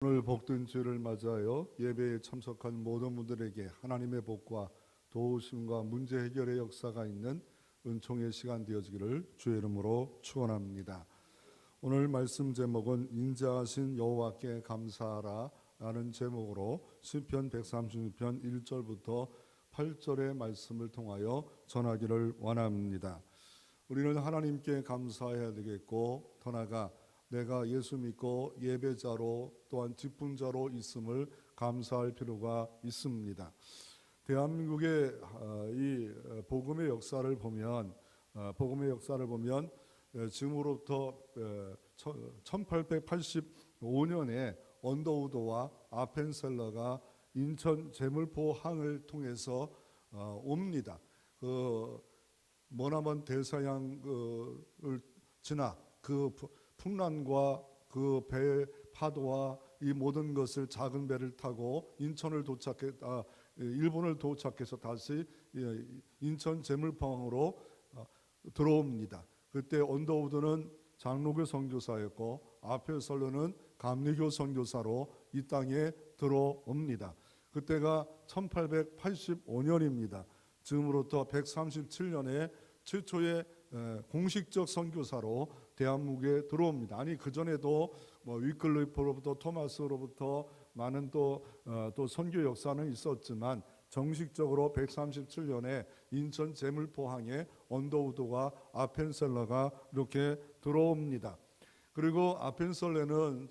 오늘 복된 주를 맞아요. 예배에 참석한 모든 분들에게 하나님의 복과 도우심과 문제 해결의 역사가 있는 은총의 시간 되어지기를 주의 이름으로 축원합니다. 오늘 말씀 제목은 인자하신 여호와께 감사하라 라는 제목으로 시편 136편 1절부터 8절의 말씀을 통하여 전하기를 원합니다. 우리는 하나님께 감사해야 되겠고, 더 나아가 내가 예수 믿고 예배자로 또한 직분자로 있음을 감사할 필요가 있습니다. 대한민국의 이 복음의 역사를 보면 지금으로부터 1885년에 언더우드와 아펜셀러가 인천 제물포항을 통해서 옵니다. 머나먼 대서양을 지나 그 풍랑과 그 배의 파도와 이 모든 것을 작은 배를 타고 일본을 도착해서 다시 인천 제물포항으로 들어옵니다. 그때 언더우드는 장로교 선교사였고 아펜셀러는 감리교 선교사로 이 땅에 들어옵니다. 그때가 1885년입니다. 지금으로부터 137년에 최초의 공식적 선교사로 대한민국에 들어옵니다. 아니 그전에도 위클리프로부터 토마스로부터 많은 또 선교 역사는 있었지만 정식적으로 137년에 인천 제물포항에 언더우드와 아펜셀러가 이렇게 들어옵니다. 그리고 아펜셀러는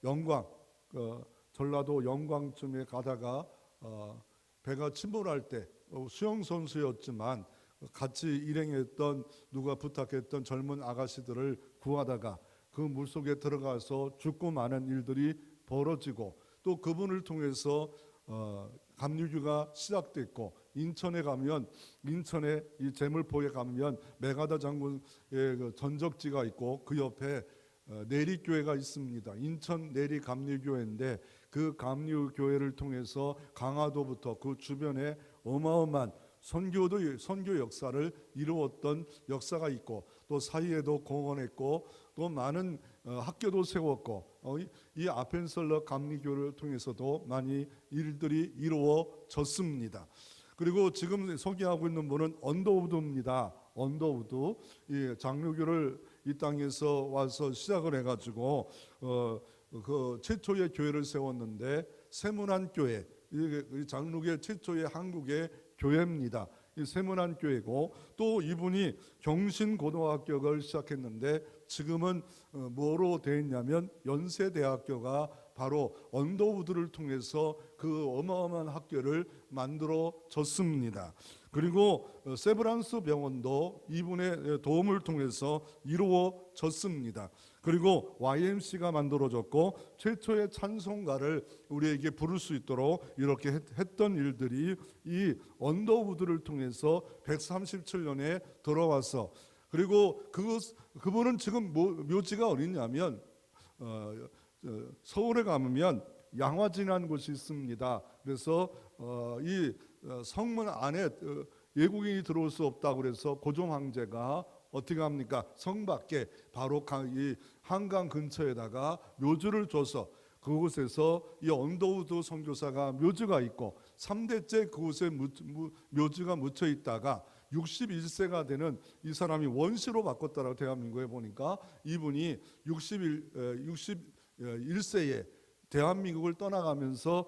영광, 전라도 영광쯤에 가다가 배가 침몰할 때 수영선수였지만 같이 일행했던 누가 부탁했던 젊은 아가씨들을 구하다가 그 물속에 들어가서 죽고 많은 일들이 벌어지고, 또 그분을 통해서 감리교가 시작됐고, 인천에 이 제물포에 가면 메가다 장군의 그 전적지가 있고 그 옆에 내리교회가 있습니다. 인천 내리 감리교회인데 그 감리교회를 통해서 강화도부터 그 주변에 어마어마한 선교 역사를 이루었던 역사가 있고, 또 사이에도 공헌했고, 또 많은 학교도 세웠고, 이 아펜셀러 감리교를 통해서도 많이 일들이 이루어졌습니다. 그리고 지금 소개하고 있는 분은 언더우드입니다. 언더우드, 이 장로교를 이 땅에서 와서 시작을 해가지고 그 최초의 교회를 세웠는데, 세문안 교회, 장로교의 최초의 한국의 교회입니다. 이 세문안 교회고, 또 이분이 경신고등학교를 시작했는데 지금은 뭐로 되어 있냐면 연세대학교가 바로 언더우드를 통해서 그 어마어마한 학교를 만들어졌습니다. 그리고 세브란스 병원도 이분의 도움을 통해서 이루어졌습니다. 그리고 YMC가 만들어졌고, 최초의 찬송가를 우리에게 부를 수 있도록 이렇게 했던 일들이 이 언더우드를 통해서 137년에 들어와서, 그리고 그분은 지금 묘지가 어디냐면 서울에 가면 양화진이라는 곳이 있습니다. 그래서 이 성문 안에 외국인이 들어올 수 없다고 그래서 고종 황제가 어떻게 합니까? 성 밖에 바로 이 한강 근처에다가 묘지를 줘서 그곳에서 이 언더우드 선교사가 묘지가 있고 3대째 그곳에 묘지가 묻혀 있다가 61세가 되는 이 사람이 원시로 바꿨다라고 대한민국에 보니까 이분이 61세에 대한민국을 떠나가면서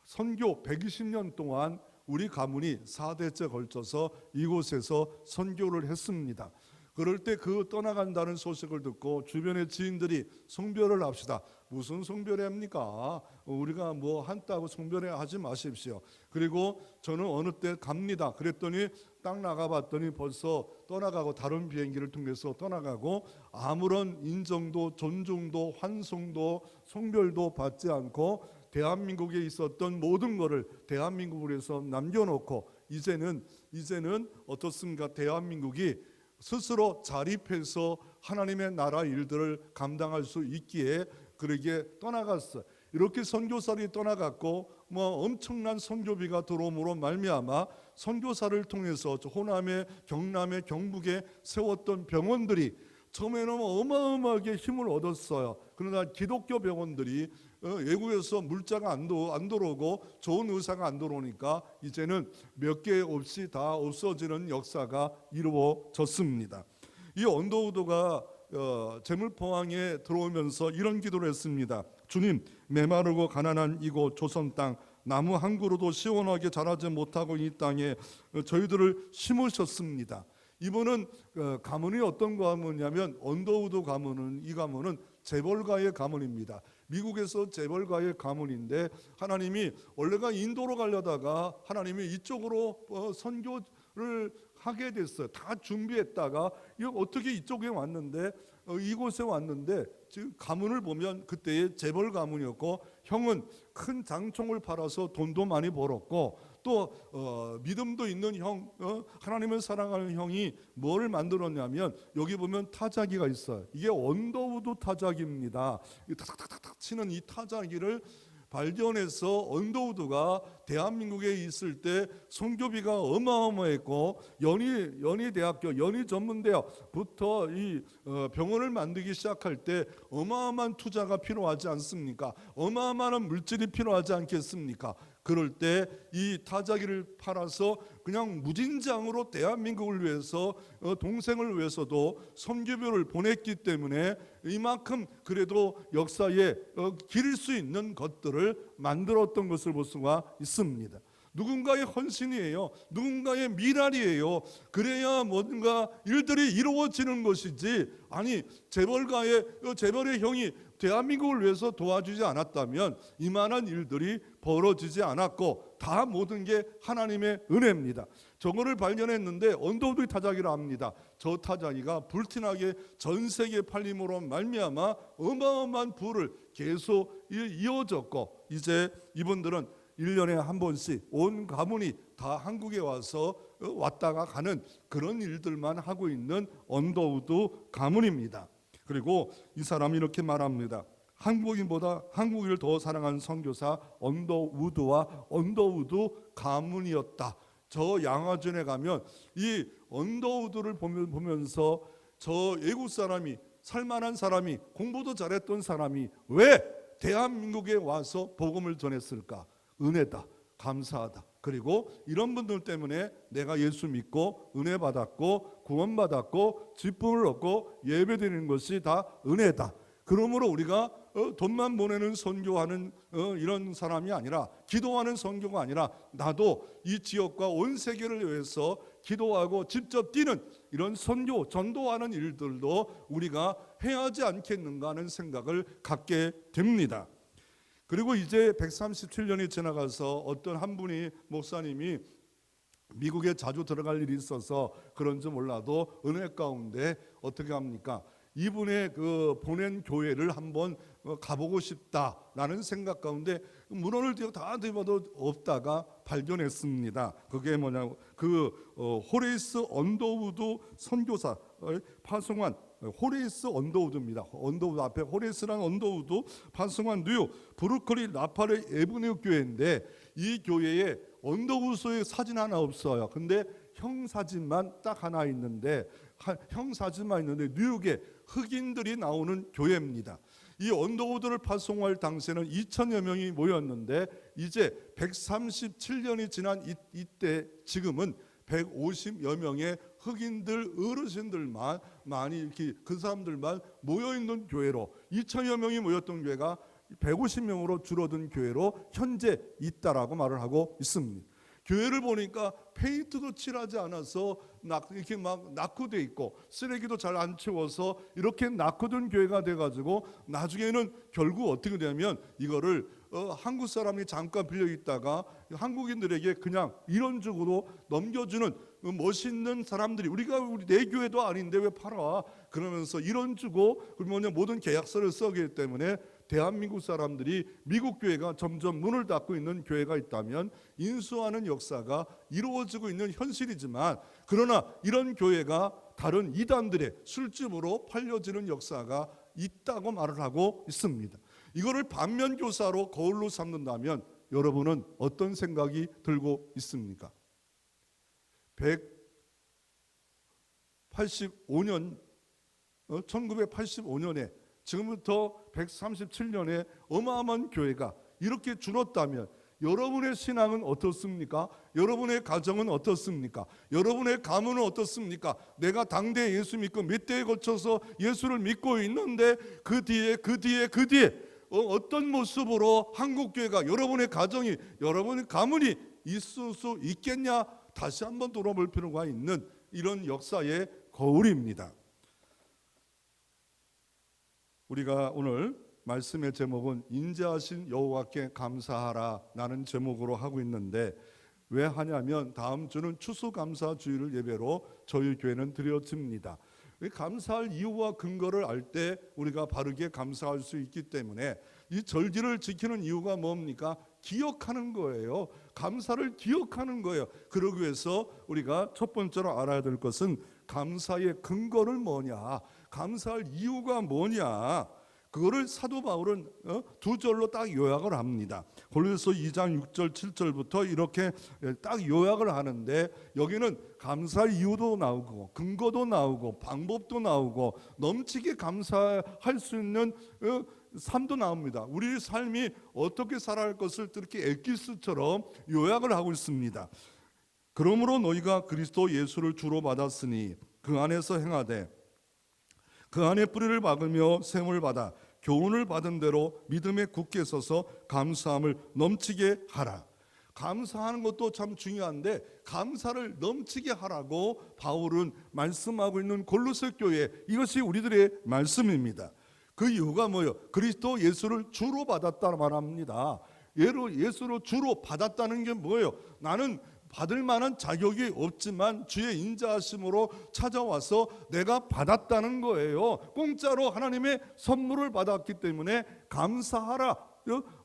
선교 120년 동안 우리 가문이 4대째 걸쳐서 이곳에서 선교를 했습니다. 그럴 때 그 떠나간다는 소식을 듣고 주변의 지인들이 성별을 합시다. 무슨 성별을 합니까? 우리가 뭐 한다고 성별회 하지 마십시오. 그리고 저는 어느 때 갑니다. 그랬더니 딱 나가봤더니 벌써 떠나가고 다른 비행기를 통해서 떠나가고 아무런 인정도 존중도 환송도 성별도 받지 않고 대한민국에 있었던 모든 것을 대한민국을 위해서 남겨놓고 이제는 어떻습니까? 대한민국이 스스로 자립해서 하나님의 나라 일들을 감당할 수 있기에 그러게 떠나갔어요. 이렇게 선교사들이 떠나갔고 엄청난 선교비가 들어옴으로 말미암아 선교사를 통해서 호남에 경남에 경북에 세웠던 병원들이 처음에는 어마어마하게 힘을 얻었어요. 그러나 기독교 병원들이 외국에서 물자가 안 들어오고 좋은 의사가 안 들어오니까 이제는 몇 개 없이 다 없어지는 역사가 이루어졌습니다. 이 언더우드가 제물포항에 들어오면서 이런 기도를 했습니다. 주님, 메마르고 가난한 이곳 조선 땅, 나무 한 그루도 시원하게 자라지 못하고 이 땅에 저희들을 심으셨습니다. 이분은 가문이 어떤 가문이냐면 언더우드 가문은, 이 가문은 재벌가의 가문입니다. 미국에서 재벌가의 가문인데 하나님이 원래가 인도로 가려다가 하나님이 이쪽으로 선교를 하게 됐어요. 다 준비했다가 어떻게 이쪽에 왔는데 이곳에 왔는데 지금 가문을 보면 그때의 재벌 가문이었고, 형은 큰 장총을 팔아서 돈도 많이 벌었고, 또 믿음도 있는 형, 하나님을 사랑하는 형이 뭘 만들었냐면 여기 보면 타자기가 있어요. 이게 언더우드 타자기입니다. 탁탁탁탁 치는 이 타자기를 발견해서 언더우드가 대한민국에 있을 때 선교비가 어마어마했고, 연희대학교, 연희전문대학부터 이 병원을 만들기 시작할 때 어마어마한 투자가 필요하지 않습니까? 어마어마한 물질이 필요하지 않겠습니까? 그럴 때 이 타자기를 팔아서 그냥 무진장으로 대한민국을 위해서, 동생을 위해서도 선교비를 보냈기 때문에 이만큼 그래도 역사에 기릴 수 있는 것들을 만들었던 것을 볼 수가 있습니다. 누군가의 헌신이에요. 누군가의 미랄이에요. 그래야 뭔가 일들이 이루어지는 것이지, 아니 재벌의 형이 대한민국을 위해서 도와주지 않았다면 이만한 일들이 벌어지지 않았고, 다 모든 게 하나님의 은혜입니다. 저거를 발견했는데 언더우드 타자기라 합니다. 저 타자기가 불티나게 전 세계에 팔림으로 말미암아 어마어마한 부를 계속 이어졌고, 이제 이분들은 1년에 한 번씩 온 가문이 다 한국에 와서 왔다가 가는 그런 일들만 하고 있는 언더우드 가문입니다. 그리고 이 사람이 이렇게 말합니다. 한국인보다 한국인을 더 사랑하는 선교사 언더우드와 언더우드 가문이었다. 저 양화전에 가면 이 언더우드를 보면서 저 외국 사람이, 살만한 사람이, 공부도 잘했던 사람이 왜 대한민국에 와서 복음을 전했을까? 은혜다, 감사하다. 그리고 이런 분들 때문에 내가 예수 믿고 은혜 받았고 구원받았고 기쁨을 얻고 예배드리는 것이 다 은혜다. 그러므로 우리가 돈만 보내는 선교하는 이런 사람이 아니라, 기도하는 선교가 아니라, 나도 이 지역과 온 세계를 위해서 기도하고 직접 뛰는 이런 선교, 전도하는 일들도 우리가 해야 하지 않겠는가 하는 생각을 갖게 됩니다. 그리고 이제 137년이 지나가서 어떤 한 분이, 목사님이 미국에 자주 들어갈 일이 있어서 그런지 몰라도 은혜 가운데 어떻게 합니까? 이분의 그 보낸 교회를 한번 가보고 싶다라는 생각 가운데 문헌을 다 뒤봐도 없다가 발견했습니다. 그게 뭐냐고, 호레이스 언더우드 선교사 파송한 호레이스 언더우드입니다. 언더우드 앞에 호레이스랑 언더우드, 파송한 뉴욕 브루클리 라파레 에브뉴 교회인데, 이 교회에 언더우드의 사진 하나 없어요. 근데 형 사진만 딱 하나 있는데, 뉴욕에 흑인들이 나오는 교회입니다. 이 언더우드를 파송할 당시에는 2천여 명이 모였는데, 이제 137년이 지난 이때 지금은 150여 명의 흑인들, 어르신들만 많이 이렇게 그 사람들만 모여 있는 교회로, 2천여 명이 모였던 교회가 150명으로 줄어든 교회로 현재 있다라고 말을 하고 있습니다. 교회를 보니까 페인트도 칠하지 않아서 이렇게 막 낙후돼 있고, 쓰레기도 잘 안 치워서 이렇게 낙후된 교회가 돼가지고, 나중에는 결국 어떻게 되냐면 이거를 한국 사람이 잠깐 빌려 있다가 한국인들에게 그냥 이런 쪽으로 넘겨주는 멋있는 사람들이, 내 교회도 아닌데 왜 팔아? 그러면서 이런 주고, 그러면 모든 계약서를 써기 때문에 대한민국 사람들이 미국 교회가 점점 문을 닫고 있는 교회가 있다면 인수하는 역사가 이루어지고 있는 현실이지만, 그러나 이런 교회가 다른 이단들의 술집으로 팔려지는 역사가 있다고 말을 하고 있습니다. 이거를 반면교사로 거울로 삼는다면 여러분은 어떤 생각이 들고 있습니까? 185년 1985년에 지금부터 137년에 어마어마한 교회가 이렇게 줄었다면 여러분의 신앙은 어떻습니까? 여러분의 가정은 어떻습니까? 여러분의 가문은 어떻습니까? 내가 당대 예수 믿고 몇 대에 걸쳐서 예수를 믿고 있는데 그 뒤에 어떤 모습으로 한국교회가 여러분의 가정이 여러분의 가문이 있을 수 있겠냐? 다시 한번 돌아볼 필요가 있는 이런 역사의 거울입니다. 우리가 오늘 말씀의 제목은 인자하신 여호와께 감사하라라는 제목으로 하고 있는데 왜 하냐면 다음 주는 추수감사주일 예배로 저희 교회는 드려집니다. 감사할 이유와 근거를 알 때 우리가 바르게 감사할 수 있기 때문에 이 절기를 지키는 이유가 뭡니까? 기억하는 거예요. 감사를 기억하는 거예요. 그러기 위해서 우리가 첫 번째로 알아야 될 것은 감사의 근거를 뭐냐, 감사할 이유가 뭐냐, 그거를 사도 바울은 두 절로 딱 요약을 합니다. 골로새서 2장 6절 7절부터 이렇게 딱 요약을 하는데 여기는 감사할 이유도 나오고 근거도 나오고 방법도 나오고 넘치게 감사할 수 있는 삶도 나옵니다. 우리 삶이 어떻게 살아야 할 것을 이렇게 엑기스처럼 요약을 하고 있습니다. 그러므로 너희가 그리스도 예수를 주로 받았으니 그 안에서 행하되 그 안에 뿌리를 박으며 셈을 받아 교훈을 받은 대로 믿음에 굳게 서서 감사함을 넘치게 하라. 감사하는 것도 참 중요한데 감사를 넘치게 하라고 바울은 말씀하고 있는 골로새 교회, 이것이 우리들의 말씀입니다. 그 이유가 뭐예요? 그리스도 예수를 주로 받았다 말합니다. 예수로 주로 받았다는 게 뭐예요? 나는 받을 만한 자격이 없지만 주의 인자하심으로 찾아와서 내가 받았다는 거예요. 공짜로 하나님의 선물을 받았기 때문에 감사하라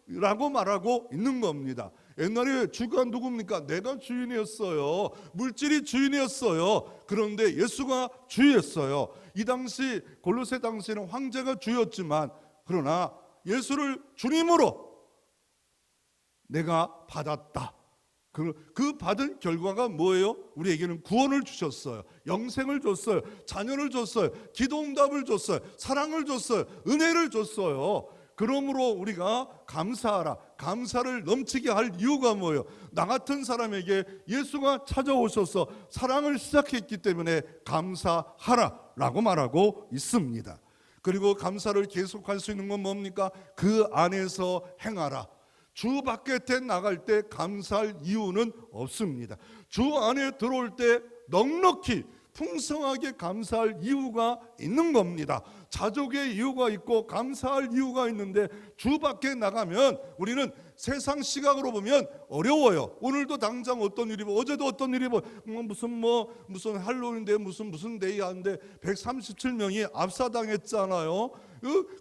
라고 말하고 있는 겁니다. 옛날에 주가 누굽니까? 내가 주인이었어요. 물질이 주인이었어요. 그런데 예수가 주였어요. 이 당시 골로새 당시에는 황제가 주였지만 그러나 예수를 주님으로 내가 받았다. 그 받은 결과가 뭐예요? 우리에게는 구원을 주셨어요. 영생을 줬어요. 자녀를 줬어요. 기도응답을 줬어요. 사랑을 줬어요. 은혜를 줬어요. 그러므로 우리가 감사하라. 감사를 넘치게 할 이유가 뭐예요? 나 같은 사람에게 예수가 찾아오셔서 사랑을 시작했기 때문에 감사하라 라고 말하고 있습니다. 그리고 감사를 계속할 수 있는 건 뭡니까? 그 안에서 행하라. 주 밖에 나갈 때 감사할 이유는 없습니다. 주 안에 들어올 때 넉넉히 풍성하게 감사할 이유가 있는 겁니다. 자족의 이유가 있고 감사할 이유가 있는데 주 밖에 나가면 우리는 세상 시각으로 보면 어려워요. 오늘도 당장 어떤 일이 어제도 어떤 일이 무슨 할로윈인데 무슨 데이 하는데 137명이 압사당했잖아요.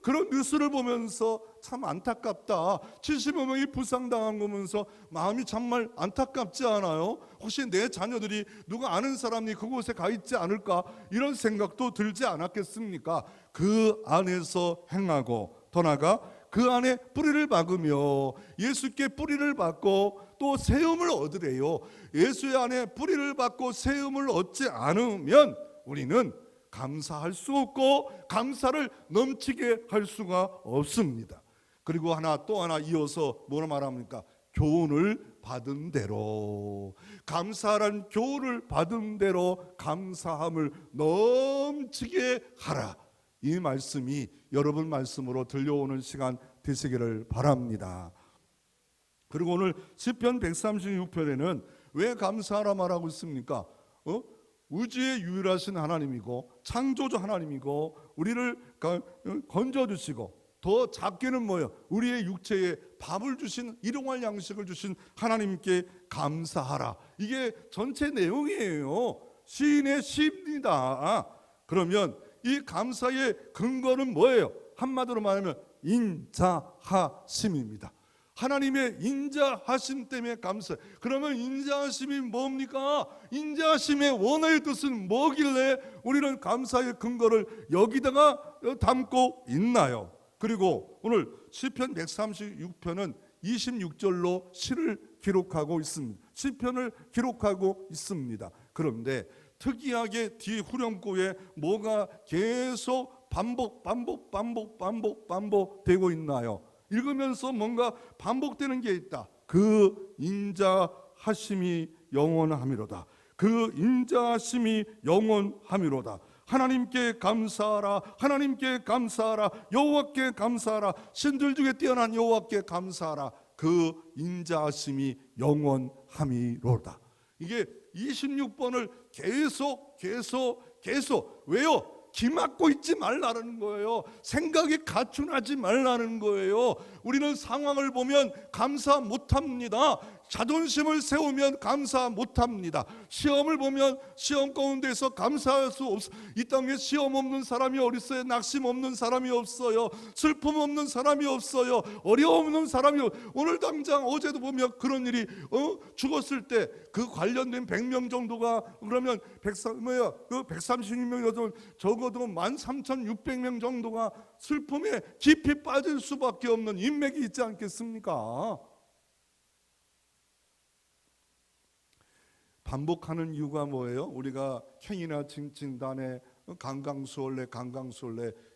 그런 뉴스를 보면서 참 안타깝다. 70여 명이 부상당한 거 보면서 마음이 정말 안타깝지 않아요? 혹시 내 자녀들이 누가 아는 사람이 그곳에 가 있지 않을까? 이런 생각도 들지 않았겠습니까? 그 안에서 행하고 더 나아가 그 안에 뿌리를 박으며 예수께 뿌리를 박고 또 세움을 얻으래요. 예수의 안에 뿌리를 박고 세움을 얻지 않으면 우리는 감사할 수 없고 감사를 넘치게 할 수가 없습니다. 그리고 또 하나 이어서 뭐라 말합니까? 교훈을 받은 대로, 감사란 교훈을 받은 대로 감사함을 넘치게 하라. 이 말씀이 여러분 말씀으로 들려오는 시간 되시기를 바랍니다. 그리고 오늘 시편 136편에는 왜 감사하라 말하고 있습니까? 우주의 유일하신 하나님이고 창조주 하나님이고 우리를 건져주시고 더 작게는 뭐예요? 우리의 육체에 밥을 주신 일용할 양식을 주신 하나님께 감사하라. 이게 전체 내용이에요. 시인의 시입니다. 그러면 이 감사의 근거는 뭐예요? 한마디로 말하면 인자하심입니다. 하나님의 인자하심 때문에 감사. 그러면 인자하심이 뭡니까? 인자하심의 원어의 뜻은 뭐길래 우리는 감사의 근거를 여기다가 담고 있나요? 그리고 오늘 시편 136편은 26절로 시를 기록하고 있습니다. 시편을 기록하고 있습니다. 그런데 특이하게 뒤 후렴구에 뭐가 계속 반복되고 있나요? 읽으면서 뭔가 반복되는 게 있다. 그 인자하심이 영원함이로다. 그 인자하심이 영원함이로다. 하나님께 감사하라. 하나님께 감사하라. 여호와께 감사하라. 신들 중에 뛰어난 여호와께 감사하라. 그 인자하심이 영원함이로다. 이게 26번을 계속 왜요? 기막고 있지 말라는 거예요. 생각이 가춘하지 말라는 거예요. 우리는 상황을 보면 감사 못합니다. 자존심을 세우면 감사 못합니다. 시험을 보면 시험 가운데서 감사할 수 없어. 이 땅에 시험 없는 사람이 어디 있어요? 낙심 없는 사람이 없어요. 슬픔 없는 사람이 없어요. 어려움 없는 사람이 오늘 당장 어제도 보면 그런 일이 죽었을 때 그 관련된 100명 정도가 그러면 136명 적어도 13,600명 정도가 슬픔에 깊이 빠질 수밖에 없는 인맥이 있지 않겠습니까? 반복하는 이유가 뭐예요? 우리가 캥이나 칭칭단에 강강수월래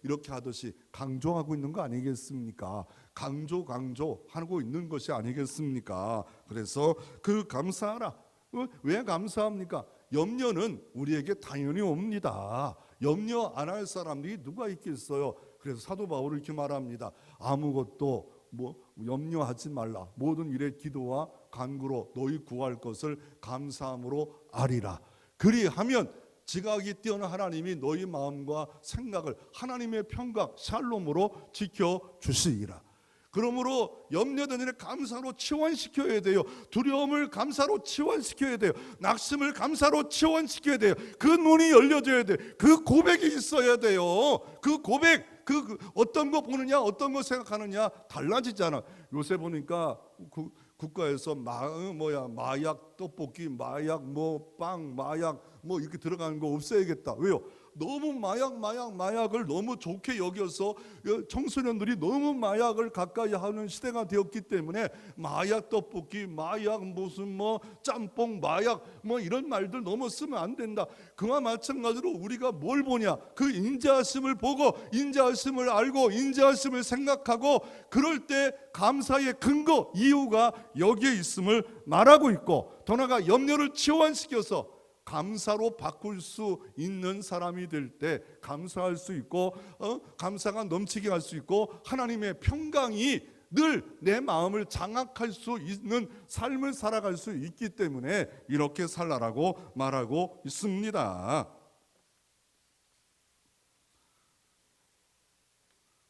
이렇게 하듯이 강조하고 있는 거 아니겠습니까? 강조하고 있는 것이 아니겠습니까? 그래서 그 감사하라. 왜 감사합니까? 염려는 우리에게 당연히 옵니다. 염려 안 할 사람들이 누가 있겠어요? 그래서 사도 바울은 이렇게 말합니다. 아무것도 염려하지 말라. 모든 일에 기도와 간구로 너희 구할 것을 감사함으로 아리라. 그리하면 지각이 뛰어난 하나님이 너희 마음과 생각을 하나님의 평각 샬롬으로 지켜주시리라. 그러므로 염려된 일에 감사로 치환시켜야 돼요. 두려움을 감사로 치환시켜야 돼요. 낙심을 감사로 치환시켜야 돼요. 그 눈이 열려져야 돼요. 그 고백이 있어야 돼요. 그 고백, 그 어떤 거 보느냐, 어떤 거 생각하느냐 달라지잖아. 요새 보니까 국가에서 마약 떡볶이, 마약 빵, 마약 이렇게 들어가는 거 없애야겠다. 왜요? 너무 마약을 너무 좋게 여겨서 청소년들이 너무 마약을 가까이 하는 시대가 되었기 때문에 마약 떡볶이, 마약 무슨 짬뽕, 마약 이런 말들 너무 쓰면 안 된다. 그와 마찬가지로 우리가 뭘 보냐? 그 인자하심을 보고 인자하심을 알고 인자하심을 생각하고 그럴 때 감사의 근거, 이유가 여기에 있음을 말하고 있고 더 나아가 염려를 치환시켜서 감사로 바꿀 수 있는 사람이 될 때 감사할 수 있고 감사가 넘치게 할 수 있고 하나님의 평강이 늘 내 마음을 장악할 수 있는 삶을 살아갈 수 있기 때문에 이렇게 살라라고 말하고 있습니다.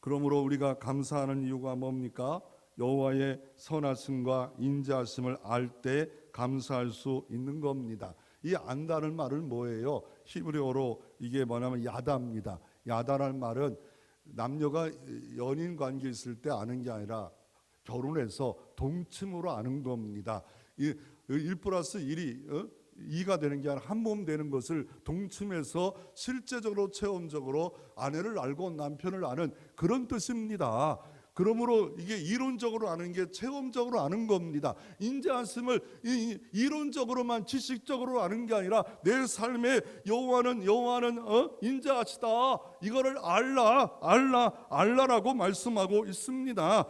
그러므로 우리가 감사하는 이유가 뭡니까? 여호와의 선하심과 인자하심을 알 때 감사할 수 있는 겁니다. 이 안다는 말은 뭐예요? 히브리어로 이게 뭐냐면 야다입니다. 야다라는 말은 남녀가 연인 관계 있을 때 아는 게 아니라 결혼해서 동침으로 아는 겁니다. 1+1이 2가 되는 게 아니라 한 몸 되는 것을 동침해서 실제적으로 체험적으로 아내를 알고 남편을 아는 그런 뜻입니다. 그러므로 이게 이론적으로 아는 게 체험적으로 아는 겁니다. 인자하심을 이론적으로만 지식적으로 아는 게 아니라 내 삶에 여호와는 인자하시다. 이거를 알라라고 말씀하고 있습니다.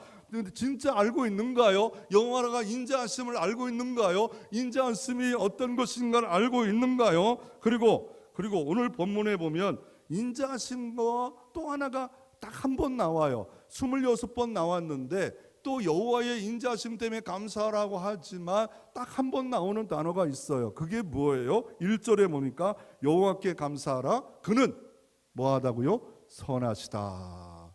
진짜 알고 있는가요? 여호와가 인자하심을 알고 있는가요? 인자하심이 어떤 것인가를 알고 있는가요? 그리고 오늘 본문에 보면 인자하심과 또 하나가 딱 한 번 나와요. 26번 나왔는데 또 여호와의 인자하심 때문에 감사하라고 하지만 딱 한 번 나오는 단어가 있어요. 그게 뭐예요? 1절에 보니까 여호와께 감사하라. 그는 뭐하다고요? 선하시대요.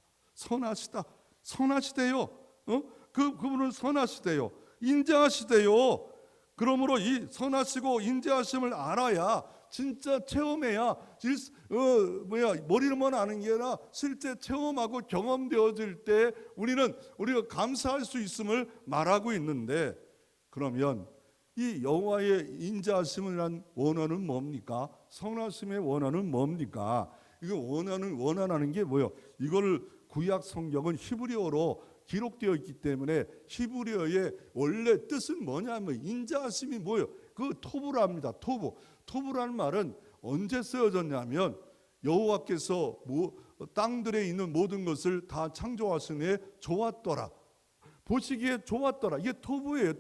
그분은 선하시대요. 인자하시대요. 그러므로 이 선하시고 인자하심을 알아야 진짜 체험해야 머리로만 아는 게 아니라 실제 체험하고 경험되어질 때 우리가 감사할 수 있음을 말하고 있는데 그러면 이 여호와의 인자하심이란 원어는 뭡니까? 선하심의 원어는 뭡니까? 이거 원하는 게 뭐예요? 이걸 구약 성경은 히브리어로 기록되어 있기 때문에 히브리어의 원래 뜻은 뭐냐면 인자하심이 뭐예요? 그 토부랍니다. 토부라는 말은 언제 쓰여졌냐면 여호와께서 땅들에 있는 모든 것을 다 창조하시네 좋았더라. 보시기에 좋았더라. 이게 토부예요.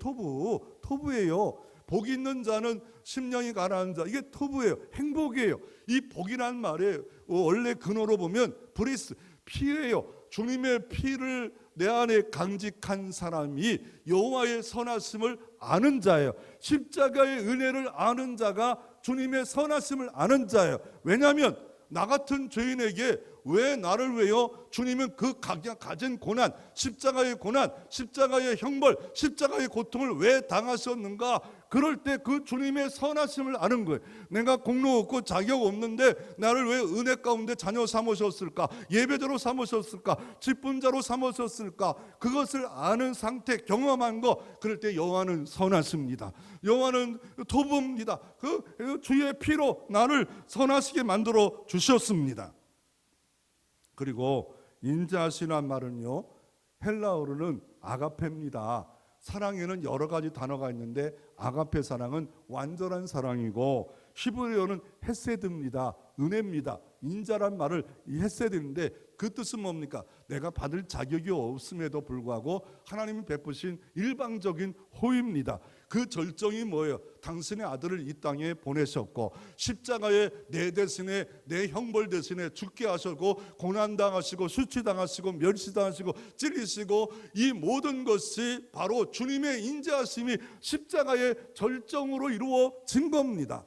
토부예요. 복 있는 자는 심령이 가라앉은 자. 이게 토부예요. 행복이에요. 이 복이란 말에 원래 근어로 보면 브리스, 피예요. 주님의 피를 내 안에 강직한 사람이 여호와의 선하심을 아는 자예요. 십자가의 은혜를 아는 자가 주님의 선하심을 아는 자예요. 왜냐하면 나 같은 죄인에게 왜 나를 위하여 주님은 그 가진 고난, 십자가의 고난, 십자가의 형벌, 십자가의 고통을 왜 당하셨는가? 그럴 때 그 주님의 선하심을 아는 거예요. 내가 공로 없고 자격 없는데 나를 왜 은혜 가운데 자녀 삼으셨을까? 예배자로 삼으셨을까? 직분자로 삼으셨을까? 그것을 아는 상태, 경험한 거, 그럴 때 여호와는 선하십니다. 여호와는 토부입니다. 그 주의 피로 나를 선하시게 만들어 주셨습니다. 그리고 인자하시란 말은요, 헬라어로는 아가페입니다. 사랑에는 여러 가지 단어가 있는데 아가페 사랑은 완전한 사랑이고, 히브리어는 헤세드입니다. 은혜입니다. 인자란 말을 헤세드인데 그 뜻은 뭡니까? 내가 받을 자격이 없음에도 불구하고 하나님이 베푸신 일방적인 호의입니다. 그 절정이 뭐예요? 당신의 아들을 이 땅에 보내셨고 십자가에 내 대신에, 내 형벌 대신에 죽게 하셨고, 고난당하시고 수치당하시고 멸시당하시고 찔리시고, 이 모든 것이 바로 주님의 인자하심이 십자가의 절정으로 이루어진 겁니다.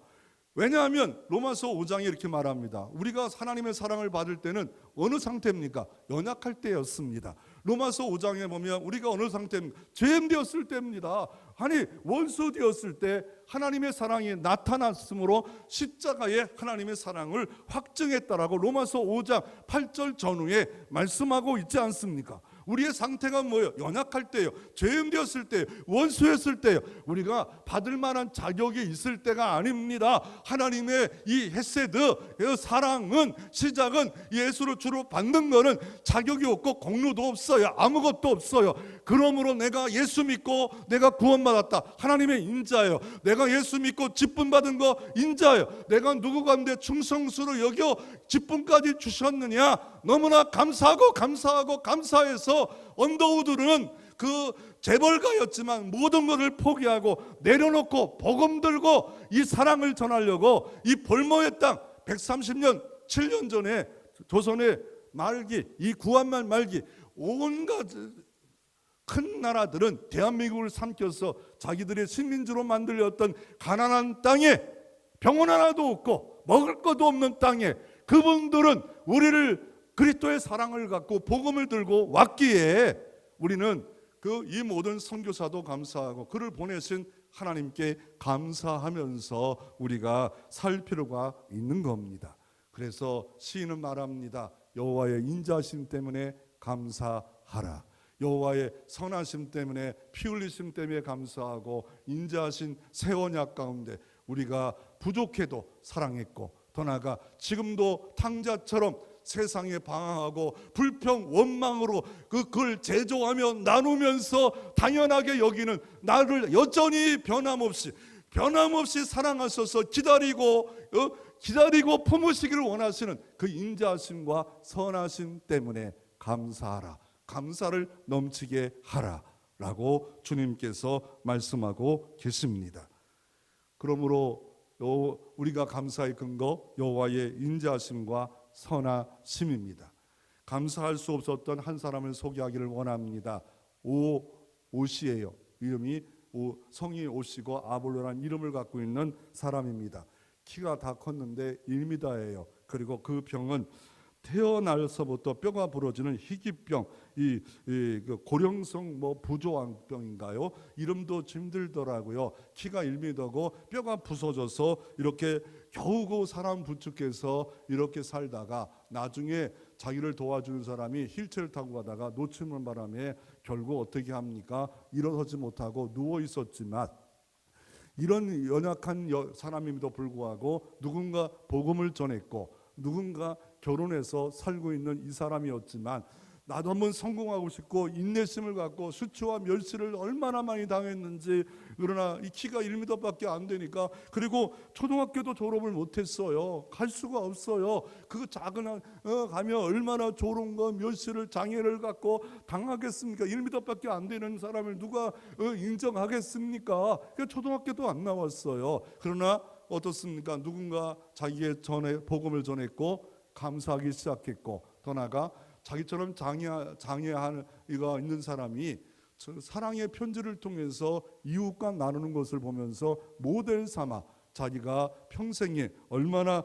왜냐하면 로마서 5장에 이렇게 말합니다. 우리가 하나님의 사랑을 받을 때는 어느 상태입니까? 연약할 때였습니다. 로마서 5장에 보면 우리가 어느 상태입니까? 죄인 되었을 때입니다. 아니, 원수 되었을 때 하나님의 사랑이 나타났으므로 십자가에 하나님의 사랑을 확증했다라고 로마서 5장 8절 전후에 말씀하고 있지 않습니까? 우리의 상태가 뭐예요? 연약할 때예요. 죄인 되었을 때예요. 원수였을 때예요. 우리가 받을 만한 자격이 있을 때가 아닙니다. 하나님의 이 헤세드, 사랑은, 시작은 예수를 주로 받는 거는 자격이 없고 공로도 없어요. 아무것도 없어요. 그러므로 내가 예수 믿고 내가 구원받았다. 하나님의 인자예요. 내가 예수 믿고 직분 받은 거 인자예요. 내가 누구 가운데 충성스러워 여겨 직분까지 주셨느냐? 너무나 감사해서 언더우드는 그 재벌가였지만 모든 것을 포기하고 내려놓고 복음 들고 이 사랑을 전하려고 이 볼모의 땅 130년 7년 전에 조선의 말기, 이 구한말 말기, 온갖 큰 나라들은 대한민국을 삼켜서 자기들의 식민지로 만들었던 가난한 땅에 병원 하나도 없고 먹을 것도 없는 땅에 그분들은 우리를 그리스도의 사랑을 갖고 복음을 들고 왔기에 우리는 이 모든 선교사도 감사하고 그를 보내신 하나님께 감사하면서 우리가 살 필요가 있는 겁니다. 그래서 시인은 말합니다. 여호와의 인자하심 때문에 감사하라. 여호와의 선하심 때문에, 피 흘리심 때문에 감사하고, 인자하신 새 언약 가운데 우리가 부족해도 사랑했고, 더 나아가 지금도 탕자처럼 세상에 방황하고 불평 원망으로 그걸 제조하며 나누면서 당연하게 여기는 나를 여전히 변함없이 사랑하셔서 기다리고 품으시기를 원하시는 그 인자하심과 선하심 때문에 감사하라. 감사를 넘치게 하라라고 주님께서 말씀하고 계십니다. 그러므로 우리가 감사의 근거, 여호와의 인자하심과 선하심입니다. 감사할 수 없었던 한 사람을 소개하기를 원합니다. 옷이에요. 이름이 성이 옷이고 아볼로라는 이름을 갖고 있는 사람입니다. 키가 다 컸는데 1m예요. 그리고 그 병은 태어나서부터 뼈가 부러지는 희귀병, 그 고령성 부조항병인가요? 이름도 힘들더라고요. 키가 1m고 뼈가 부서져서 이렇게 겨우고 사람 부축해서 이렇게 살다가 나중에 자기를 도와주는 사람이 휠체어를 타고 가다가 놓치는 바람에 결국 어떻게 합니까? 일어서지 못하고 누워 있었지만, 이런 연약한 사람임에도 불구하고 누군가 복음을 전했고 누군가 결혼해서 살고 있는 이 사람이었지만 나도 한번 성공하고 싶고 인내심을 갖고 수치와 멸시를 얼마나 많이 당했는지. 그러나 이 키가 1m밖에 안 되니까, 그리고 초등학교도 졸업을 못했어요. 갈 수가 없어요. 그 작은 가면 얼마나 조롱과 멸시를, 장애를 갖고 당하겠습니까? 1m밖에 안 되는 사람을 누가 인정하겠습니까? 초등학교도 안 나왔어요. 그러나 어떻습니까? 누군가 자기의 전에 복음을 전했고 감사하기 시작했고, 더 나아가 자기처럼 장애한 이가 있는 사람이 사랑의 편지를 통해서 이웃과 나누는 것을 보면서 모델 삼아 자기가 평생에 얼마나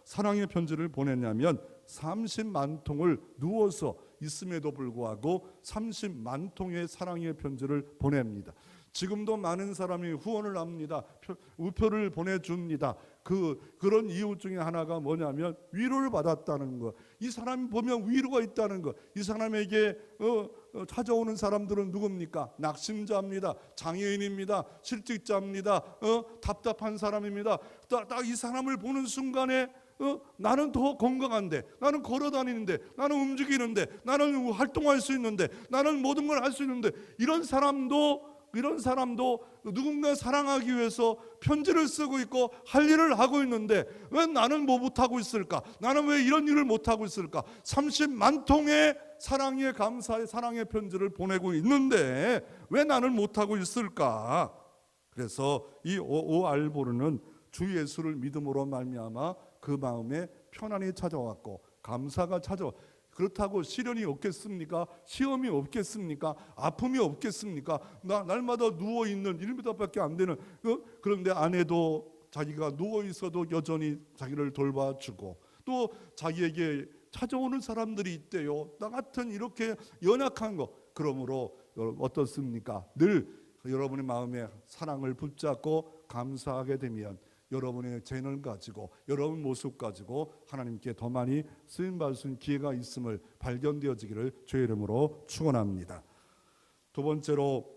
사랑의 편지를 보냈냐면 30만 통을 누워서 있음에도 불구하고 30만 통의 사랑의 편지를 보냅니다. 지금도 많은 사람이 후원을 합니다. 우표를 보내줍니다. 그런 이유 중에 하나가 뭐냐면 위로를 받았다는 것. 이 사람이 보면 위로가 있다는 것. 이 사람에게 찾아오는 사람들은 누굽니까? 낙심자입니다. 장애인입니다. 실직자입니다. 답답한 사람입니다. 딱 이 사람을 보는 순간에 나는 더 건강한데, 나는 걸어다니는데, 나는 움직이는데, 나는 활동할 수 있는데, 나는 모든 걸 할 수 있는데, 이런 사람도 누군가 사랑하기 위해서 편지를 쓰고 있고 할 일을 하고 있는데 왜 나는 뭐 못하고 있을까? 나는 왜 이런 일을 못하고 있을까? 30만 통의 사랑의 감사의 사랑의 편지를 보내고 있는데 왜 나는 못하고 있을까? 그래서 이 오알보르는 주 예수를 믿음으로 말미암아 그 마음에 편안이 찾아왔고 감사가 찾아와. 그렇다고 시련이 없겠습니까? 시험이 없겠습니까? 아픔이 없겠습니까? 날마다 누워있는 1m밖에 안 되는 그런데 아내도 자기가 누워있어도 여전히 자기를 돌봐주고, 또 자기에게 찾아오는 사람들이 있대요. 나 같은 이렇게 연약한 거. 그러므로 어떻습니까? 늘 여러분의 마음에 사랑을 붙잡고 감사하게 되면 여러분의 재능을 가지고 여러분 모습 가지고 하나님께 더 많이 쓰임받을 수 있는 기회가 있음을 발견되어지기를 주의 이름으로 축원합니다. 두 번째로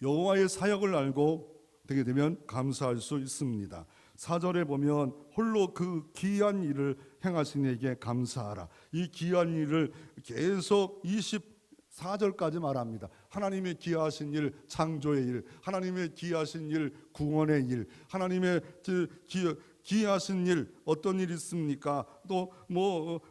여호와의 사역을 알고 되게 되면 감사할 수 있습니다. 4절에 보면 홀로 그 귀한 일을 행하신 이에게 감사하라. 이 귀한 일을 계속 24절까지 말합니다. 하나님의 기하신 일, 창조의 일, 하나님의 기하신 일, 구원의 일, 하나님의 기하신 일, 어떤 일이 있습니까? 또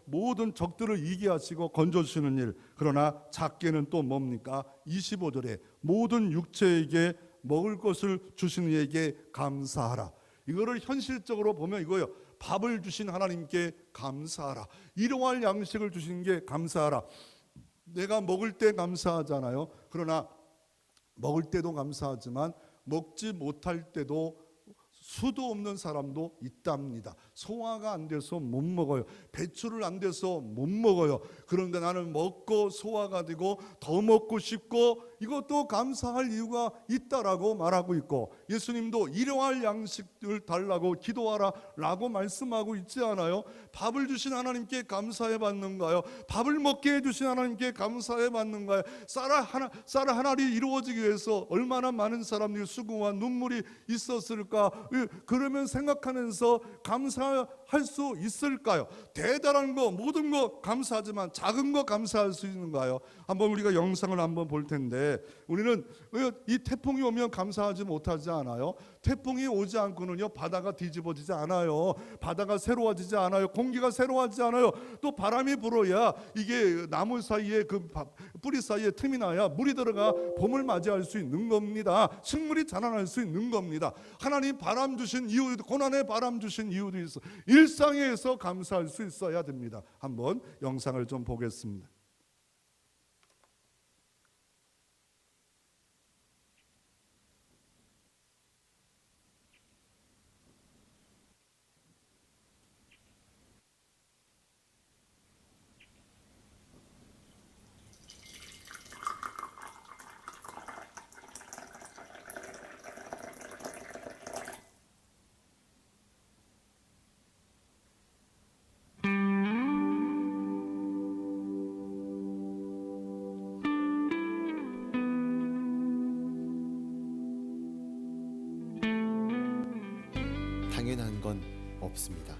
모든 적들을 이기게 하시고 건져주시는 일. 그러나 작게는 또 뭡니까? 25절에 모든 육체에게 먹을 것을 주시는 이에게 감사하라. 이거를 현실적으로 보면 이거예요. 밥을 주신 하나님께 감사하라. 일용할 양식을 주신 게 감사하라. 내가 먹을 때 감사하잖아요. 그러나 먹을 때도 감사하지만 먹지 못할 때도 수도 없는 사람도 있답니다. 소화가 안 돼서 못 먹어요. 배출을 안 돼서 못 먹어요. 그런데 나는 먹고 소화가 되고 더 먹고 싶고 이것도 감사할 이유가 있다라고 말하고 있고, 예수님도 일용할 양식을 달라고 기도하라 라고 말씀하고 있지 않아요? 밥을 주신 하나님께 감사해 받는가요? 밥을 먹게 해주신 하나님께 감사해 받는가요? 쌀 하나리 이루어지기 위해서 얼마나 많은 사람들이 수고와 눈물이 있었을까? 그러면 생각하면서 감사할 수 있을까요? 대단한 거 모든 거 감사하지만 작은 거 감사할 수 있는가요? 한번 우리가 영상을 한번 볼 텐데, 우리는 이 태풍이 오면 감사하지 못하지 않아요? 태풍이 오지 않고는요 바다가 뒤집어지지 않아요. 바다가 새로워지지 않아요. 공기가 새로워지지 않아요. 또 바람이 불어야 이게 나무 사이에 그 뿌리 사이에 틈이 나야 물이 들어가 봄을 맞이할 수 있는 겁니다. 식물이 자라날 수 있는 겁니다. 하나님 바람 주신 이유도, 고난의 바람 주신 이유도 있어. 일상에서 감사할 수 있어야 됩니다. 한번 영상을 좀 보겠습니다. 당연한 건 없습니다.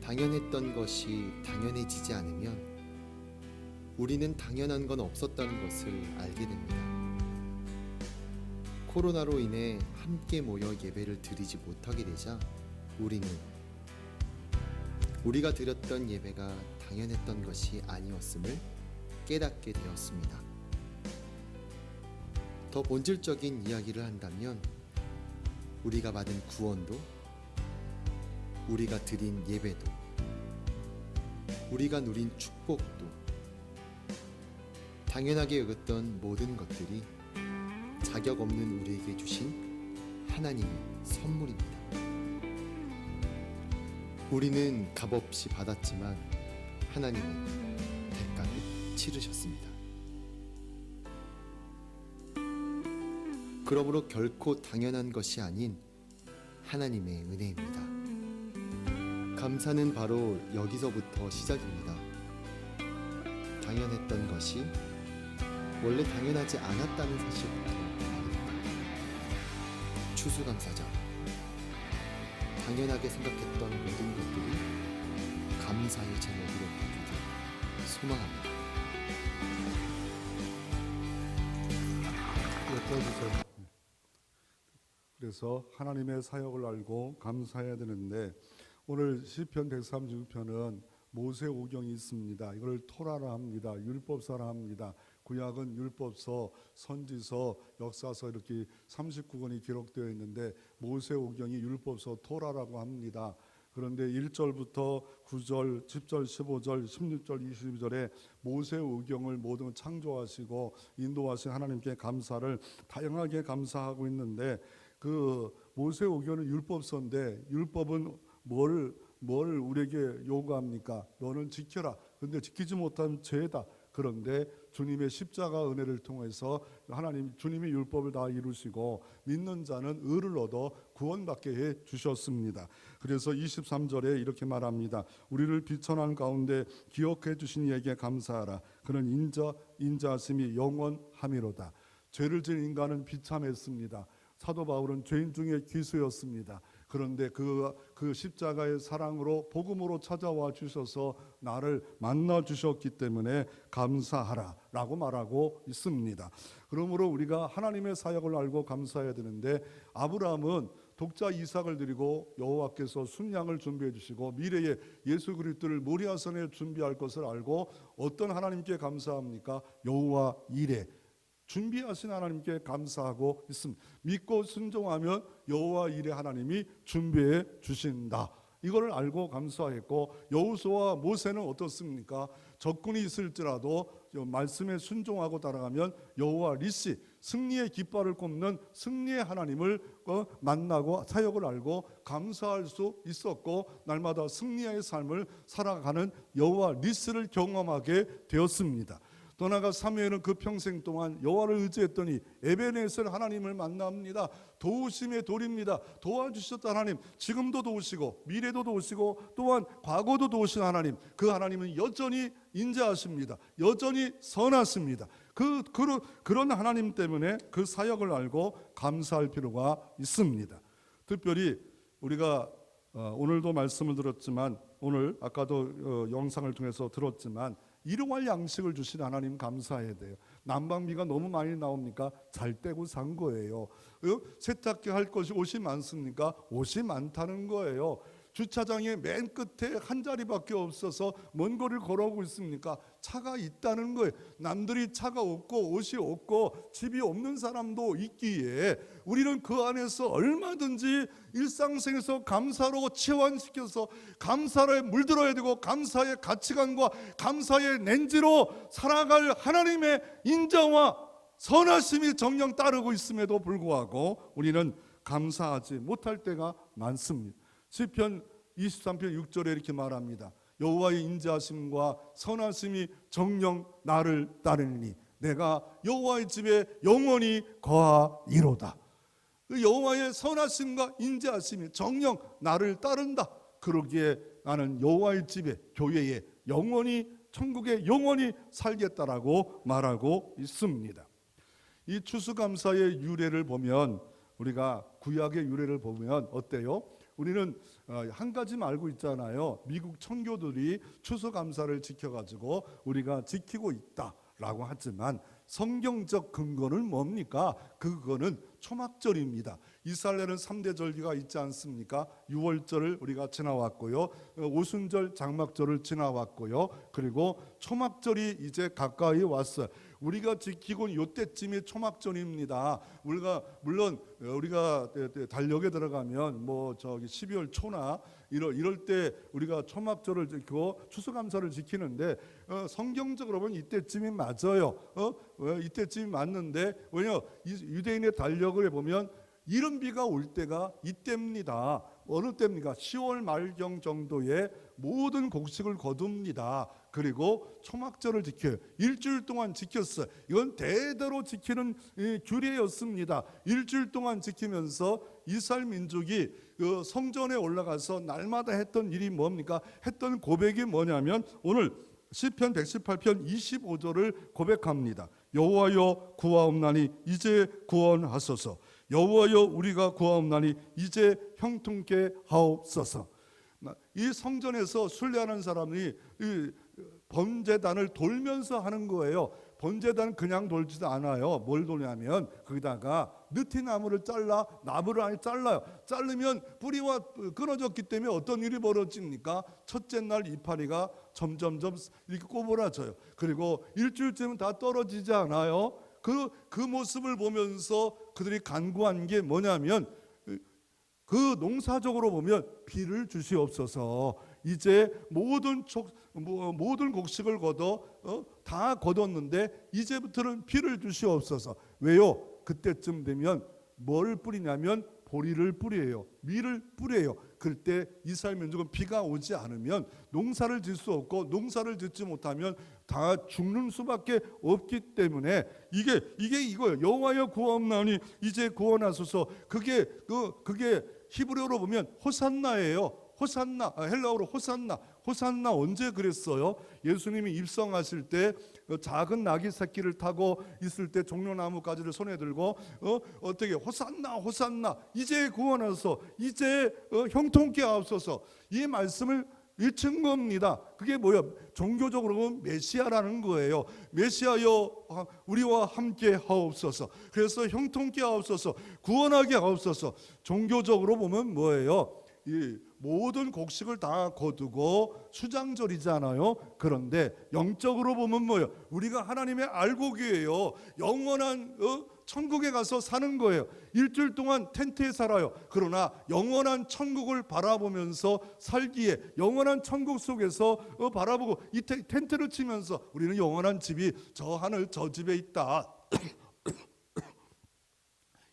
당연했던 것이 당연해지지 않으면 우리는 당연한 건 없었다는 것을 알게 됩니다. 코로나로 인해 함께 모여 예배를 드리지 못하게 되자 우리는 우리가 드렸던 예배가 당연했던 것이 아니었음을 깨닫게 되었습니다. 더 본질적인 이야기를 한다면 우리가 받은 구원도, 우리가 드린 예배도, 우리가 누린 축복도, 당연하게 여겼던 모든 것들이 자격 없는 우리에게 주신 하나님의 선물입니다. 우리는 값없이 받았지만 하나님은 대가를 치르셨습니다. 그러므로 결코 당연한 것이 아닌 하나님의 은혜입니다. 감사는 바로 여기서부터 시작입니다. 당연했던 것이 원래 당연하지 않았다는 사실부터 말입니다. 추수감사절, 당연하게 생각했던 모든 것들이 감사의 제목으로 바뀌길 소망합니다. 그래서 하나님의 사역을 알고 감사해야 되는데, 오늘 시편 136편은 모세오경이 있습니다. 이걸 토라라 합니다. 율법서라 합니다. 구약은 율법서, 선지서, 역사서 이렇게 39권이 기록되어 있는데 모세오경이 율법서 토라라고 합니다. 그런데 1절부터 9절, 10절, 15절, 16절, 22절에 모세오경을 모든 창조하시고 인도하신 하나님께 감사를 다양하게 감사하고 있는데, 그 모세오경은 율법서인데 율법은 뭘 우리에게 요구합니까? 너는 지켜라. 그런데 지키지 못하면 죄다. 그런데 주님의 십자가 은혜를 통해서 하나님 주님의 율법을 다 이루시고 믿는 자는 의를 얻어 구원받게 해 주셨습니다. 그래서 23절에 이렇게 말합니다. 우리를 비천한 가운데 기억해 주신 이에게 감사하라. 그는 인자하심이 영원함이로다. 죄를 지은 인간은 비참했습니다. 사도 바울은 죄인 중에 귀수였습니다. 그런데 그 십자가의 사랑으로 복음으로 찾아와 주셔서 나를 만나 주셨기 때문에 감사하라 라고 말하고 있습니다. 그러므로 우리가 하나님의 사역을 알고 감사해야 되는데, 아브라함은 독자 이삭을 드리고 여호와께서 순양을 준비해 주시고 미래에 예수 그리스도를 모리아산에 준비할 것을 알고 어떤 하나님께 감사합니까? 여호와 이레, 준비하신 하나님께 감사하고 있습니다. 믿고 순종하면 여호와 이레 하나님이 준비해 주신다. 이거를 알고 감사했고, 여호수아와 모세는 어떻습니까? 적군이 있을지라도 말씀에 순종하고 따라가면 여호와 니시, 승리의 깃발을 꼽는 승리의 하나님을 만나고 사역을 알고 감사할 수 있었고, 날마다 승리의 삶을 살아가는 여호와 니시를 경험하게 되었습니다. 또 나아가 사무엘은 그 평생 동안 여호와를 의지했더니 에베네셀 하나님을 만납니다. 도우심의 돌입니다. 도와주셨던 하나님, 지금도 도우시고 미래도 도우시고 또한 과거도 도우신 하나님, 그 하나님은 여전히 인자하십니다. 여전히 선하십니다. 그런 하나님 때문에 그 사역을 알고 감사할 필요가 있습니다. 특별히 우리가 오늘도 말씀을 들었지만, 오늘 아까도 영상을 통해서 들었지만, 일용할 양식을 주신 하나님 감사해야 돼요. 난방비가 너무 많이 나옵니까? 잘 떼고 산 거예요. 세탁기 할 것이 옷이 많습니까? 옷이 많다는 거예요. 주차장에 맨 끝에 한 자리밖에 없어서 먼 거리를 걸어오고 있습니까? 차가 있다는 거예요. 남들이 차가 없고 옷이 없고 집이 없는 사람도 있기에 우리는 그 안에서 얼마든지 일상생에서 감사로 치환시켜서 감사를 물들어야 되고, 감사의 가치관과 감사의 렌즈로 살아갈 하나님의 인자와 선하심이 정녕 따르고 있음에도 불구하고 우리는 감사하지 못할 때가 많습니다. 시편 23편 6절에 이렇게 말합니다. 여호와의 인자하심과 선하심이 정녕 나를 따르니 내가 여호와의 집에 영원히 거하리로다. 여호와의 선하심과 인자하심이 정녕 나를 따른다. 그러기에 나는 여호와의 집에, 교회에 영원히, 천국에 영원히 살겠다라고 말하고 있습니다. 이 추수감사의 유래를 보면, 우리가 구약의 유래를 보면 어때요? 우리는 한 가지 알고 있잖아요. 미국 청교들이 추수감사를 지켜가지고 우리가 지키고 있다라고 하지만 성경적 근거는 뭡니까? 그거는 초막절입니다. 이스라엘은 3대 절기가 있지 않습니까? 유월절을 우리가 지나왔고요, 오순절, 장막절을 지나왔고요, 그리고 초막절이 이제 가까이 왔어요. 우리가 지키고 이때쯤이 초막절입니다. 물론 우리가 달력에 들어가면 12월 초나 이럴 때 우리가 초막절을 지키고 추수감사를 지키는데 성경적으로 보면 이때쯤이 맞아요. 이때쯤이 맞는데 왜냐? 유대인의 달력을 보면 이른 비가 올 때가 이때입니다. 어느 때입니까? 10월 말경 정도에 모든 곡식을 거둡니다. 그리고 초막절을 지켜요. 일주일 동안 지켰어요. 이건 대대로 지키는 규례였습니다. 일주일 동안 지키면서 이스라엘 민족이 성전에 올라가서 날마다 했던 일이 뭡니까? 했던 고백이 뭐냐면 오늘 시편 118편 25절을 고백합니다. 여호와여 구하옵나니 이제 구원하소서. 여호와여 우리가 구하옵나니 이제 형통케 하옵소서. 이 성전에서 순례하는 사람이 번제단을 돌면서 하는 거예요. 번제단은 그냥 돌지도 않아요. 뭘 돌냐면 거기다가 느티나무를 잘라 나무를 아예 잘라요. 자르면 뿌리와 끊어졌기 때문에 어떤 일이 벌어집니까? 첫째 날 이파리가 점점점 이렇게 꼬부라져요. 그리고 일주일쯤은 다 떨어지지 않아요. 그 모습을 보면서 그들이 간구한 게 뭐냐면 그 농사적으로 보면 비를 주시옵소서. 이제 모든 곡식을 다 거뒀는데 이제부터는 비를 주시옵소서. 왜요? 그때쯤 되면 뭘 뿌리냐면 보리를 뿌려요. 밀을 뿌려요. 그럴 때 이스라엘 민족은 비가 오지 않으면 농사를 짓 수 없고 농사를 짓지 못하면 다 죽는 수밖에 없기 때문에 이게 이거예요. 여호와여 구하옵나니 이제 구원하소서. 그게 히브리어로 보면 호산나예요. 호산나, 헬라어로 호산나. 호산나 언제 그랬어요? 예수님이 입성하실 때 작은 나귀 새끼를 타고 있을 때 종려나무 가지를 손에 들고 어떻게 호산나 호산나 이제 구원하소서, 이제 형통케 하옵소서, 이 말씀을 외친 겁니다. 그게 뭐예요? 종교적으로 보면 메시아라는 거예요. 메시아여 우리와 함께 하옵소서. 그래서 형통케 하옵소서, 구원하게 하옵소서. 종교적으로 보면 뭐예요? 이 모든 곡식을 다 거두고 수장절이잖아요. 그런데 영적으로 보면 뭐예요? 우리가 하나님의 알곡이에요. 영원한 천국에 가서 사는 거예요. 일주일 동안 텐트에 살아요. 그러나 영원한 천국을 바라보면서 살기에 영원한 천국 속에서 바라보고 이 텐트를 치면서 우리는 영원한 집이 저 하늘 저 집에 있다.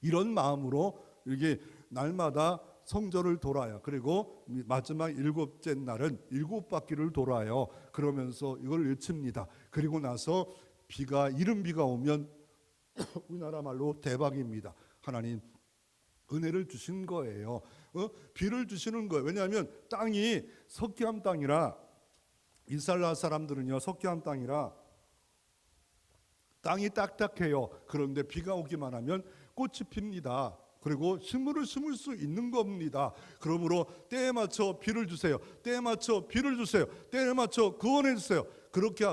이런 마음으로 이렇게 날마다 성전을 돌아요. 그리고 마지막 7째 날은 7바퀴를 돌아요. 그러면서 이걸 외칩니다. 그리고 나서 이른 비가 오면 우리나라 말로 대박입니다. 하나님 은혜를 주신 거예요. 비를 주시는 거예요. 왜냐하면 땅이 석회암 땅이라, 이스라엘 사람들은요 석회암 땅이라 땅이 딱딱해요. 그런데 비가 오기만 하면 꽃이 핍니다. 그리고 식물을 심을 수 있는 겁니다. 그러므로 때에 맞춰 비를 주세요. 때에 맞춰 비를 주세요. 때에 맞춰 구원해 주세요. 그렇게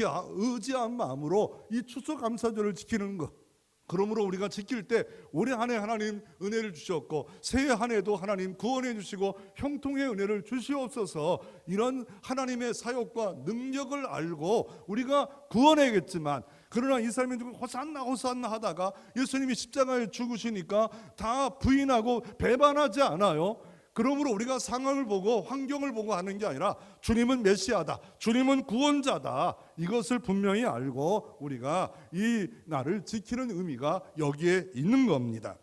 의지한 마음으로 이 추수감사절을 지키는 것. 그러므로 우리가 지킬 때 올해 한 해 하나님 은혜를 주셨고 새해 한 해도 하나님 구원해 주시고 형통의 은혜를 주시옵소서. 이런 하나님의 사역과 능력을 알고 우리가 구원해야겠지만, 그러나 이스라엘 민족은 호산나 호산나 하다가 예수님이 십자가에 죽으시니까 다 부인하고 배반하지 않아요. 그러므로 우리가 상황을 보고 환경을 보고 하는 게 아니라 주님은 메시아다, 주님은 구원자다, 이것을 분명히 알고 우리가 이 날을 지키는 의미가 여기에 있는 겁니다.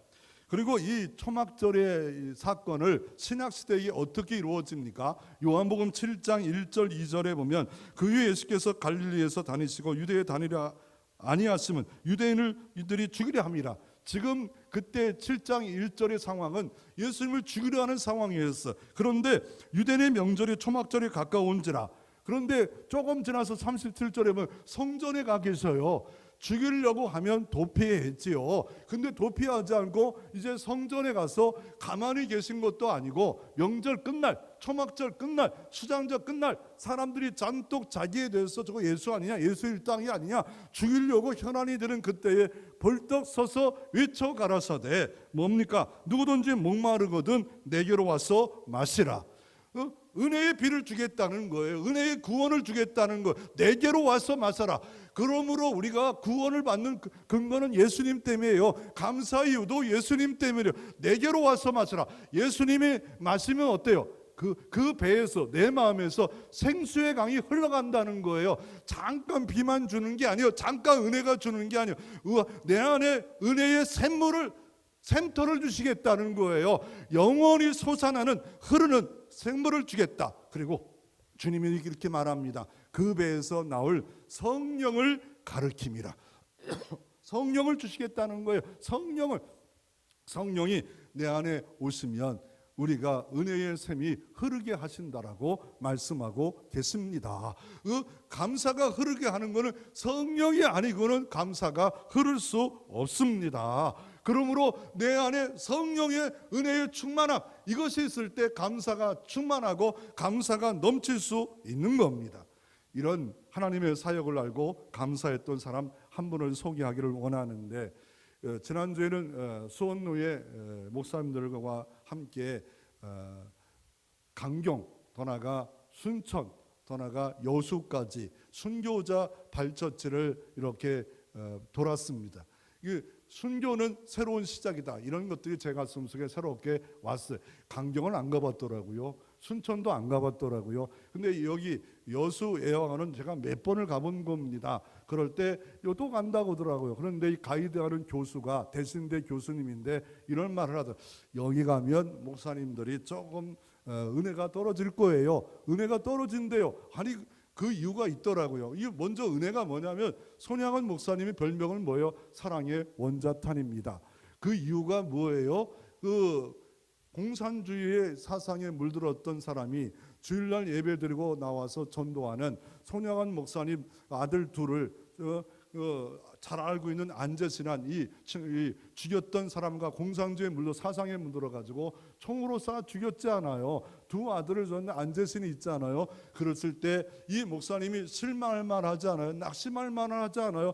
그리고 이 초막절의 사건을 신약시대에 어떻게 이루어집니까? 요한복음 7장 1절 2절에 보면 그 후에 예수께서 갈릴리에서 다니시고 유대에 다니려 아니하시면 유대인들이 죽이려 함이라. 지금 그때 7장 1절의 상황은 예수님을 죽이려 하는 상황이었어. 그런데 유대인의 명절이 초막절이 가까운지라. 그런데 조금 지나서 37절에 보면 성전에 가 계셔요. 죽이려고 하면 도피했지요. 근데 도피하지 않고 이제 성전에 가서 가만히 계신 것도 아니고 명절 끝날, 초막절 끝날, 수장절 끝날 사람들이 잔뜩 자기에 대해서 저거 예수 아니냐, 예수 일당이 아니냐 죽이려고 현안이 되는 그때에 벌떡 서서 외쳐 가라사대 뭡니까? 누구든지 목마르거든 내게로 와서 마시라. 은혜의 비를 주겠다는 거예요. 은혜의 구원을 주겠다는 거. 내게로 와서 마셔라. 그러므로 우리가 구원을 받는 근거는 예수님 때문이에요. 감사 이유도 예수님 때문이에요. 내게로 와서 마셔라. 예수님이 마시면 어때요? 그 배에서 내 마음에서 생수의 강이 흘러간다는 거예요. 잠깐 비만 주는 게 아니에요. 잠깐 은혜가 주는 게 아니에요. 내 안에 은혜의 샘터를 주시겠다는 거예요. 영원히 솟아나는 흐르는 생물을 주겠다. 그리고 주님이 이렇게 말합니다. 그 배에서 나올 성령을 가르킴이라. 성령을 주시겠다는 거예요. 성령이 내 안에 오시면 우리가 은혜의 샘이 흐르게 하신다라고 말씀하고 계십니다. 감사가 흐르게 하는 것은 성령이 아니고는 감사가 흐를 수 없습니다. 그러므로 내 안에 성령의 은혜의 충만함, 이것이 있을 때 감사가 충만하고 감사가 넘칠 수 있는 겁니다. 이런 하나님의 사역을 알고 감사했던 사람 한 분을 소개하기를 원하는데, 지난주에는 수원로의 목사님들과 함께 강경, 더 나아가 순천, 더 나아가 여수까지 순교자 발처치를 이렇게 돌았습니다. 순교는 새로운 시작이다. 이런 것들이 제 가슴 속에 새롭게 왔어요. 강경은 안 가봤더라고요. 순천도 안 가봤더라고요. 근데 여기 여수 애화원은 제가 몇 번을 가본 겁니다. 그럴 때 또 간다고 하더라고요. 그런데 이 가이드하는 교수가 대신대 교수님인데 이런 말을 하더라고요. 여기 가면 목사님들이 조금 은혜가 떨어질 거예요. 은혜가 떨어진대요. 아니 그 이유가 있더라고요. 이 먼저 은혜가 뭐냐면 손양원 목사님이 별명은 뭐예요? 사랑의 원자탄입니다. 그 이유가 뭐예요? 그 공산주의의 사상에 물들었던 사람이 주일날 예배드리고 나와서 전도하는 손양원 목사님 아들 둘을 잘 알고 있는 안재신한 이 죽였던 사람과 공산주의에 물러 사상에 물들어 가지고 총으로 쏴 죽였지 않아요. 두 아들을 줬는데 안재신이 있잖아요. 그랬을 때 이 목사님이 실망할 만하지 않아요. 낙심할 만하지 않아요.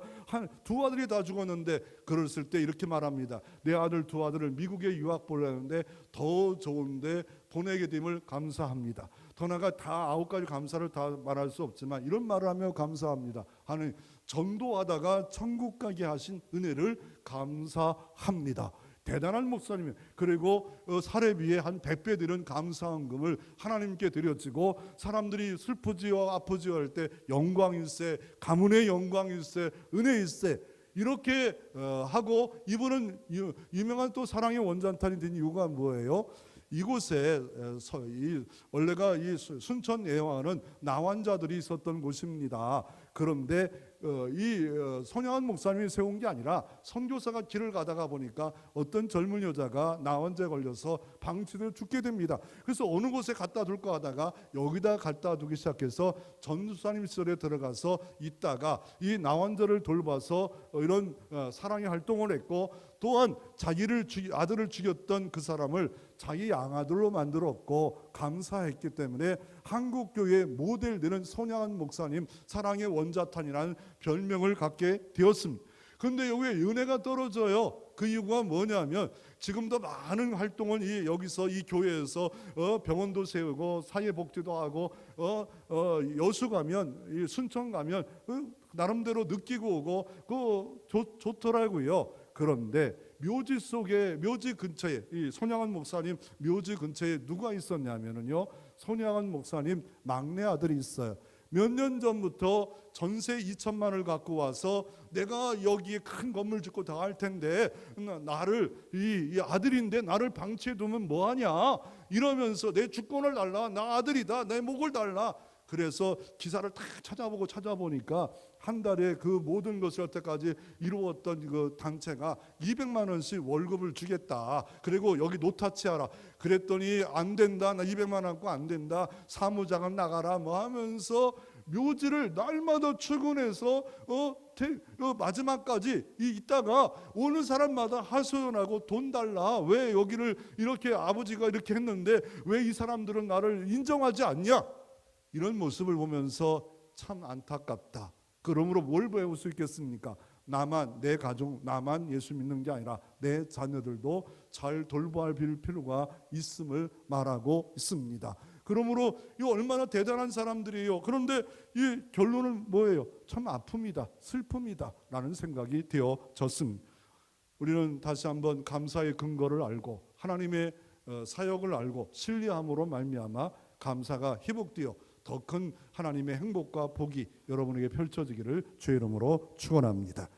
두 아들이 다 죽었는데 그랬을 때 이렇게 말합니다. 내 아들 두 아들을 미국에 유학 보내는데 더 좋은데 보내게 됨을 감사합니다. 더 나아가 다 9가지 감사를 다 말할 수 없지만 이런 말을 하며 감사합니다. 하는 전도하다가 천국 가게 하신 은혜를 감사합니다. 대단한 목사님이에요. 그리고 사례비에 한 100배 드린 감사헌금을 하나님께 드려지고 사람들이 슬프지요 아프지요 할 때 영광일세, 가문의 영광일세, 은혜일세 이렇게 하고 이분은 유명한 또 사랑의 원자탄이 된 이유가 뭐예요? 이곳에 원래가 이 순천 애화는 나환자들이 있었던 곳입니다. 그런데 이 손양원 목사님이 세운 게 아니라 선교사가 길을 가다가 보니까 어떤 젊은 여자가 나환자에 걸려서 방치되어 죽게 됩니다. 그래서 어느 곳에 갖다 둘까 하다가 여기다 갖다 두기 시작해서 전도사님 시절에 들어가서 있다가 이 나환자를 돌봐서 이런 사랑의 활동을 했고 또한 자기를 아들을 죽였던 그 사람을 자기 양아들로 만들었고 감사했기 때문에 한국교회의 모델되는 손양원 목사님 사랑의 원자탄이라는 별명을 갖게 되었습니다. 그런데 여기에 은혜가 떨어져요. 그 이유가 뭐냐면 지금도 많은 활동을 여기서 이 교회에서 병원도 세우고 사회복지도 하고 여수 가면 이 순천 가면 나름대로 느끼고 오고 좋더라고요. 그런데 묘지 속에 묘지 근처에 이 손양원 목사님 묘지 근처에 누가 있었냐면요. 손양원 목사님 막내 아들이 있어요. 몇 년 전부터 전세 2천만을 갖고 와서 내가 여기에 큰 건물 짓고 다 할 텐데 나를 이 아들인데 나를 방치해 두면 뭐하냐 이러면서 내 주권을 달라, 나 아들이다, 내 목을 달라. 그래서 기사를 다 찾아보니까 한 달에 그 모든 것을 여태까지 이루었던 그 단체가 200만 원씩 월급을 주겠다. 그리고 여기 노타치하라. 그랬더니 안 된다. 나 200만 원 갖고 안 된다. 사무장은 나가라. 뭐 하면서 묘지를 날마다 출근해서 마지막까지 있다가 오는 사람마다 하소연하고 돈 달라. 왜 여기를 이렇게 아버지가 이렇게 했는데 왜 이 사람들은 나를 인정하지 않냐? 이런 모습을 보면서 참 안타깝다. 그러므로 뭘 배울 수 있겠습니까? 나만, 내 가족, 나만 예수 믿는 게 아니라 내 자녀들도 잘 돌봐야 할 필요가 있음을 말하고 있습니다. 그러므로 이 얼마나 대단한 사람들이에요. 그런데 이 결론은 뭐예요? 참 아픕니다. 슬픕니다. 라는 생각이 되어졌습니다. 우리는 다시 한번 감사의 근거를 알고 하나님의 사역을 알고 신뢰함으로 말미암아 감사가 회복되어 더 큰 하나님의 행복과 복이 여러분에게 펼쳐지기를 주의 이름으로 축원합니다.